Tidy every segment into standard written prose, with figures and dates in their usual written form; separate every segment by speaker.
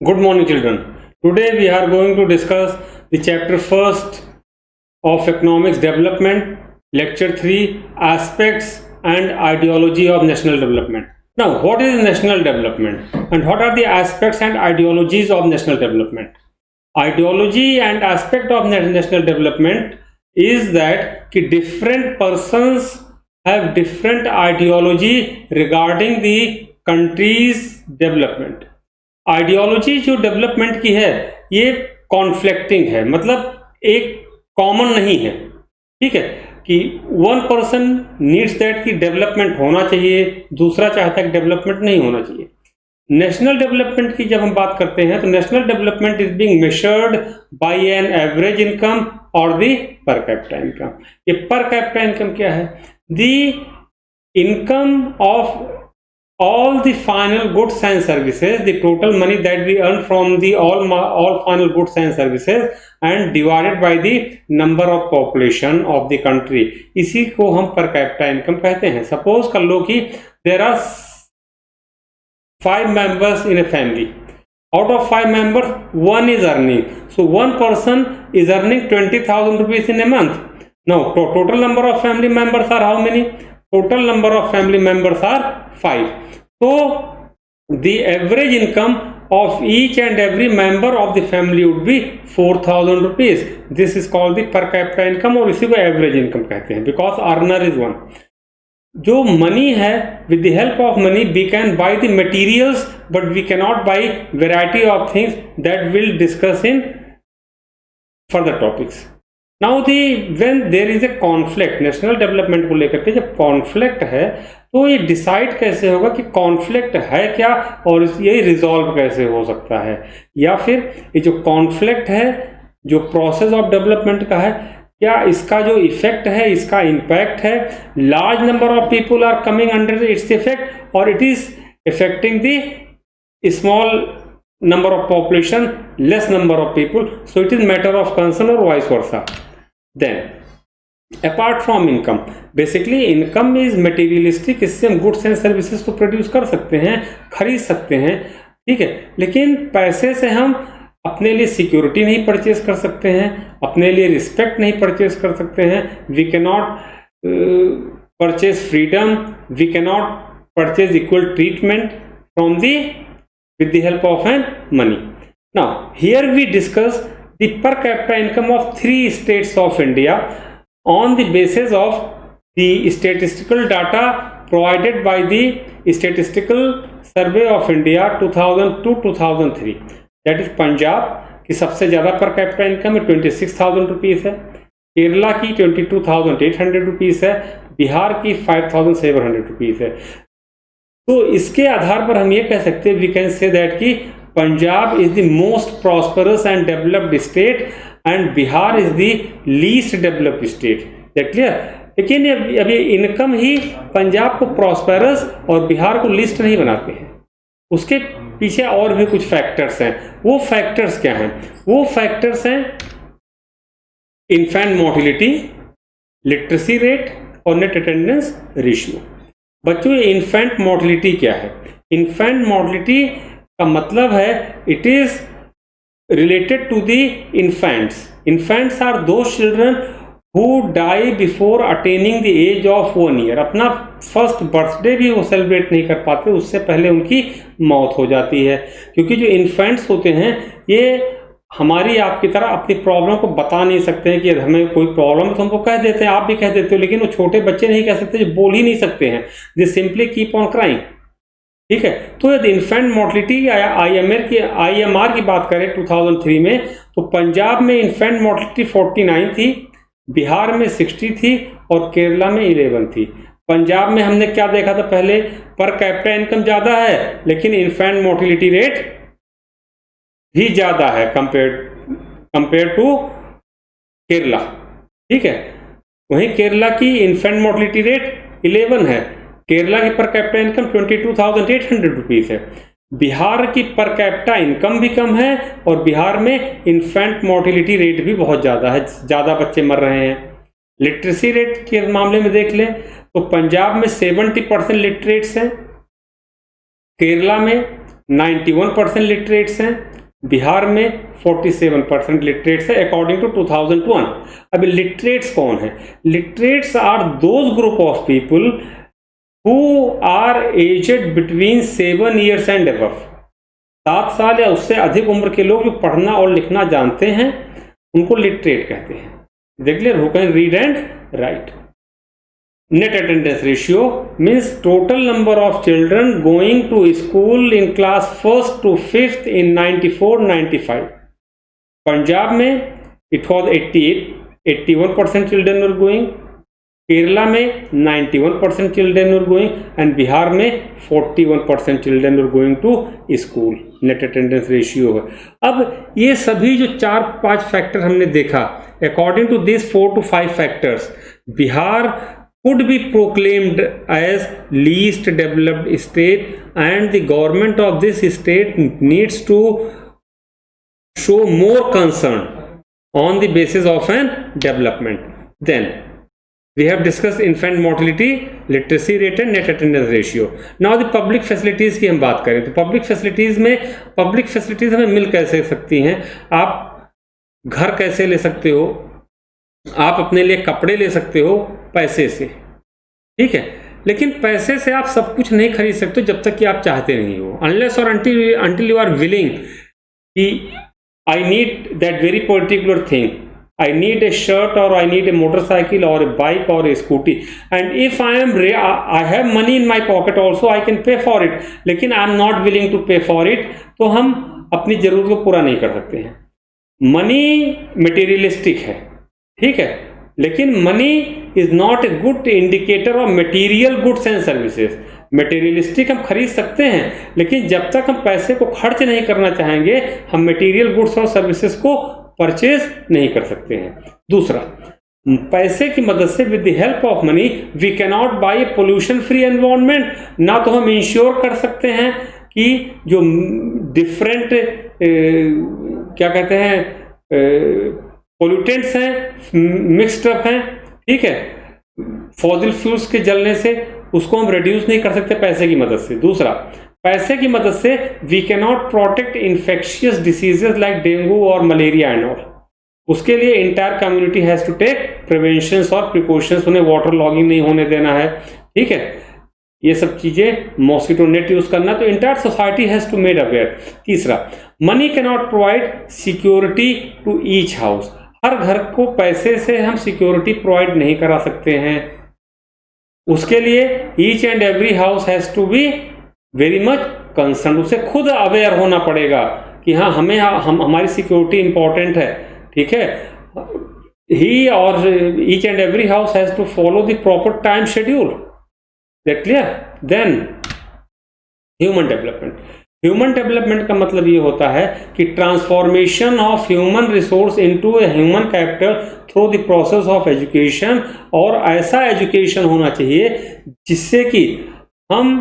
Speaker 1: Good morning, children. Today we are going to discuss the chapter first of economics development, lecture 3, aspects and ideology of national development. Now, what is national development and what are the aspects and ideologies of national development? Ideology and aspect of national development is that different persons have different ideology regarding the country's development. Ideology जो development की है ये conflicting है, मतलब एक common नहीं है। ठीक है कि वन पर्सन नीड्स दैट कि डेवलपमेंट होना चाहिए, दूसरा चाहता है कि डेवलपमेंट नहीं होना चाहिए। नेशनल डेवलपमेंट की जब हम बात करते हैं तो national development is being measured by an average income और द पर कैपिटा इनकम। ये पर कैपिटा इनकम क्या है? The income of all the final goods and services, the total money that we earn from the all final goods and services and divided by the number of population of the country, इसी को हम per capita income कहते हैं। Suppose कर लो कि there are 5 members in a family. Out of 5 members, one is earning. So one person is earning 20,000 rupees in a month. Now total number of family members are how many? Total number of family members are 5. So the average income of each and every member of the family would be 4,000 rupees. This is called the per capita income और इसी को average income कहते हैं because earner is one. जो money है, with the help of money we can buy the materials but we cannot buy variety of things that we'll discuss in further topics. Now when there is a conflict, national development को लेकर के जब conflict है तो ये decide कैसे होगा कि कॉन्फ्लिक्ट है क्या और ये रिजॉल्व कैसे हो सकता है, या फिर ये जो कॉन्फ्लिक्ट है जो प्रोसेस ऑफ डेवलपमेंट का है, क्या इसका जो इफेक्ट है, इसका इम्पैक्ट है, large number of people are coming under its effect और it is affecting the small number of population, less number of people, so it is matter of concern or vice versa. Then apart from income, basically income is materialistic, इससे हम goods and services तो produce कर सकते हैं, खरीद सकते हैं, ठीक है, लेकिन पैसे से हम अपने लिए सिक्योरिटी नहीं परचेज कर सकते हैं, अपने लिए रिस्पेक्ट नहीं परचेज कर सकते हैं, we can not purchase freedom, we can not purchase equal treatment from the with the help of money. Now here we discuss the per capita income of 3 states of India on the basis of the statistical data provided by the Statistical Survey of India 2002-2003. That is Punjab की सबसे ज़्यादा per capita income 26,000 rupees है, केरला की 22,800 rupees है, बिहार की 5,700 rupees है। तो इसके आधार पर हम ये कह सकते हैं, वी कैन से दैट कि Punjab is the most prosperous and developed state and Bihar is the least developed state. That clear? लेकिन अब ये इनकम ही पंजाब को प्रॉस्परस और बिहार को लीस्ट नहीं बनाते हैं, उसके पीछे और भी कुछ फैक्टर्स हैं। वो फैक्टर्स क्या हैं? वो फैक्टर्स हैं इन्फेंट मोर्टिलिटी, लिटरेसी रेट और नेट अटेंडेंस रेशियो। बच्चों ये इन्फेंट मोर्टिलिटी क्या है? इन्फेंट मोर्टिलिटी का मतलब है it is related to the infants. Infants are those children who die before attaining the age of 1 year. अपना फर्स्ट बर्थडे भी वो सेलिब्रेट नहीं कर पाते, उससे पहले उनकी मौत हो जाती है। क्योंकि जो इन्फेंट्स होते हैं ये हमारी आपकी तरह अपनी प्रॉब्लम को बता नहीं सकते हैं कि हमें कोई प्रॉब्लम है तो हमको कह देते हैं, आप भी कह देते हो, लेकिन वो छोटे बच्चे नहीं कह सकते, जो बोल ही नहीं सकते हैं, दे सिंपली कीप ऑन क्राइंग। ठीक है, तो यदि इन्फेंट मोर्टिलिटी IMR की बात करें 2003 में तो पंजाब में इन्फेंट मोर्टिलिटी 49 थी, बिहार में 60 थी और केरला में 11 थी। पंजाब में हमने क्या देखा था पहले? पर कैपिटा इनकम ज़्यादा है लेकिन इन्फेंट मोर्टिलिटी रेट ही ज्यादा है कंपेयर टू केरला। ठीक है, वहीं केरला की इन्फेंट मोर्टिलिटी रेट 11 है, केरला की पर कैपिटा इनकम 22,800 रुपीज़ है। बिहार की पर कैपिटा इनकम भी कम है और बिहार में इन्फेंट मोर्टिलिटी रेट भी बहुत ज़्यादा है, ज़्यादा बच्चे मर रहे हैं। लिटरेसी रेट के मामले में देख लें तो पंजाब में 70% लिटरेट्स हैं, केरला में 91% लिटरेट्स हैं, बिहार में 47% लिटरेट्स है अकॉर्डिंग टू 2001। अब लिटरेट्स कौन है? Literates are those group of people who are aged between 7 years and above. 7 साल या उससे अधिक उम्र के लोग जो पढ़ना और लिखना जानते हैं उनको लिटरेट कहते हैं। देख लिया, who can read and right. Net attendance ratio means total number of children going to school in class 1st to 5th in 94-95. Punjab में it was 81% children were going, Kerala में 91% children were going and Bihar में 41% children were going to school. Net attendance ratio है। अब ये सभी जो 4-5 factor हमने देखा, according to this 4 to 5 factors, Bihar could be proclaimed as least developed state and the government of this state needs to show more concern on the basis of an development. Then we have discussed infant mortality, literacy rate and net attendance ratio. Now the public facilities की हम बात करें तो public facilities हमें मिल कैसे सकती हैं? आप घर कैसे ले सकते हो? आप अपने लिए कपड़े ले सकते हो पैसे से, ठीक है, लेकिन पैसे से आप सब कुछ नहीं खरीद सकते जब तक कि आप चाहते नहीं हो। अनलेस और until you are willing कि I need that very particular thing, I need a shirt or I need a motorcycle or a bike or a scooty, and if I have money in my pocket also I can pay for it, लेकिन I am not willing to pay for it, तो हम अपनी जरूरत को पूरा नहीं कर सकते हैं। मनी मटेरियलिस्टिक है, ठीक है, लेकिन money is not a good indicator of material goods and services. Materialistic हम खरीद सकते हैं, लेकिन जब तक हम पैसे को खर्च नहीं करना चाहेंगे हम मटेरियल गुड्स और सर्विसेज को परचेज नहीं कर सकते हैं। दूसरा, पैसे की मदद से with the help of money we can not buy a pollution free environment. ना तो हम इंश्योर कर सकते हैं कि जो डिफरेंट क्या कहते हैं पोल्यूटेंट्स हैं, मिक्स्ड अप हैं, ठीक है, फॉसिल फ्यूल्स के जलने से उसको हम रिड्यूस नहीं कर सकते पैसे की मदद से। दूसरा, पैसे की मदद से we can not protect infectious diseases like dengue और मलेरिया एंड ऑल। उसके लिए entire community has to take preventions और प्रिकॉशंस, उन्हें वाटर लॉगिंग नहीं होने देना है, ठीक है, ये सब चीजें, मॉस्किटो नेट यूज करना, तो entire society has to made aware. तीसरा, money can not provide security to each house. हर घर को पैसे से हम सिक्योरिटी प्रोवाइड नहीं करा सकते हैं, उसके लिए each and every house has to be very much concern, उसे खुद अवेयर होना पड़ेगा कि हाँ हमारी सिक्योरिटी इंपॉर्टेंट है, ठीक है। ही और each and every house has to follow the proper time schedule. That clear? Then human development. Human development का मतलब ये होता है कि transformation of human resource into a human capital through the process of education, और ऐसा education होना चाहिए जिससे कि हम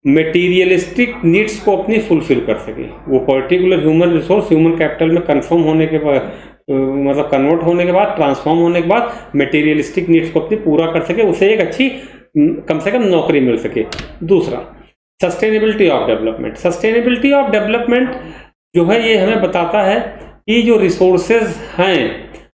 Speaker 1: मटेरियलिस्टिक नीड्स को अपनी फुलफिल कर सके। वो particular human resource human capital में कन्फर्म होने के बाद, मतलब कन्वर्ट होने के बाद, ट्रांसफॉर्म होने के बाद मटेरियलिस्टिक नीड्स को अपनी पूरा कर सके, उसे एक अच्छी कम से कम नौकरी मिल सके। दूसरा, sustainability of development. Sustainability of development जो है ये हमें बताता है कि जो रिसोर्सेज हैं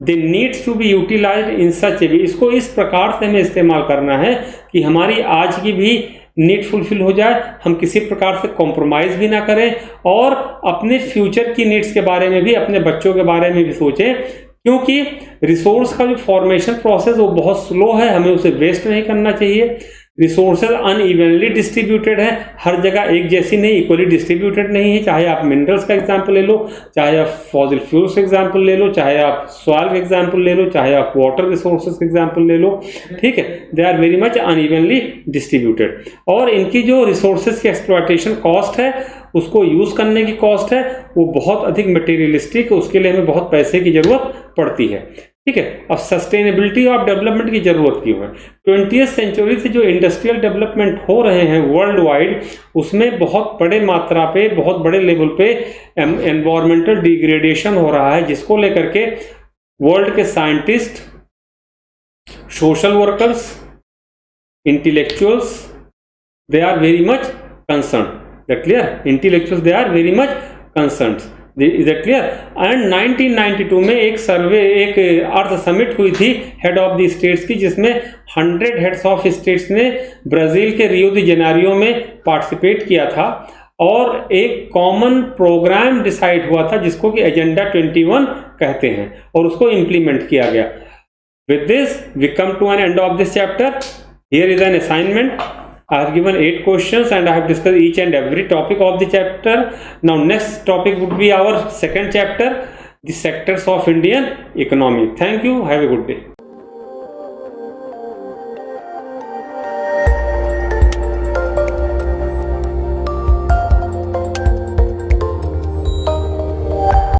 Speaker 1: they needs to be utilised in such a way, इसको इस प्रकार से हमें इस्तेमाल करना है कि हमारी आज की भी नीड फुलफिल हो जाए, हम किसी प्रकार से कॉम्प्रोमाइज़ भी ना करें और अपने फ्यूचर की नीड्स के बारे में भी, अपने बच्चों के बारे में भी सोचें, क्योंकि रिसोर्स का जो फॉर्मेशन प्रोसेस वो बहुत स्लो है, हमें उसे वेस्ट नहीं करना चाहिए। रिसोर्सेज अनइवनली डिस्ट्रीब्यूटेड है, हर जगह एक जैसी नहीं, इक्वली डिस्ट्रीब्यूटेड नहीं है। चाहे आप मिनरल्स का एग्जांपल ले लो, चाहे आप फॉसिल फ्यूल्स का एग्जांपल ले लो, चाहे आप सॉइल का एग्जांपल ले लो, चाहे आप वाटर रिसोर्सेज का एग्जांपल ले लो, ठीक है, they are very much unevenly distributed. और इनकी जो रिसोर्सेज की एक्सप्लॉयटेशन कॉस्ट है, उसको यूज करने की कॉस्ट है, वो बहुत अधिक मटेरियलिस्टिक है, उसके लिए हमें बहुत पैसे की जरूरत पड़ती है, ठीक है। अब सस्टेनेबिलिटी ऑफ डेवलपमेंट की जरूरत क्यों है? 20वीं सेंचुरी से जो इंडस्ट्रियल डेवलपमेंट हो रहे हैं वर्ल्ड वाइड, उसमें बहुत बड़े मात्रा पे, बहुत बड़े लेवल पे एनवायरमेंटल डिग्रेडेशन हो रहा है, जिसको लेकर के वर्ल्ड के scientist, social workers, intellectuals, they are very much concern that clear? Intellectuals they are very much concerned. Is that clear? And 1992 में एक सर्वे, एक अर्थ समिट हुई थी हेड ऑफ द स्टेट्स की, जिसमें 100 हेड्स ऑफ स्टेट्स ने ब्राजील के रियो दी जेनेरियो में पार्टिसिपेट किया था और एक कॉमन प्रोग्राम डिसाइड हुआ था जिसको कि एजेंडा 21 कहते हैं और उसको इम्प्लीमेंट किया गया. With this we come to an end of this chapter. Here is an assignment. I have given 8 questions and I have discussed each and every topic of the chapter. Now next topic would be our second chapter, the sectors of Indian economy. Thank you. Have a good day.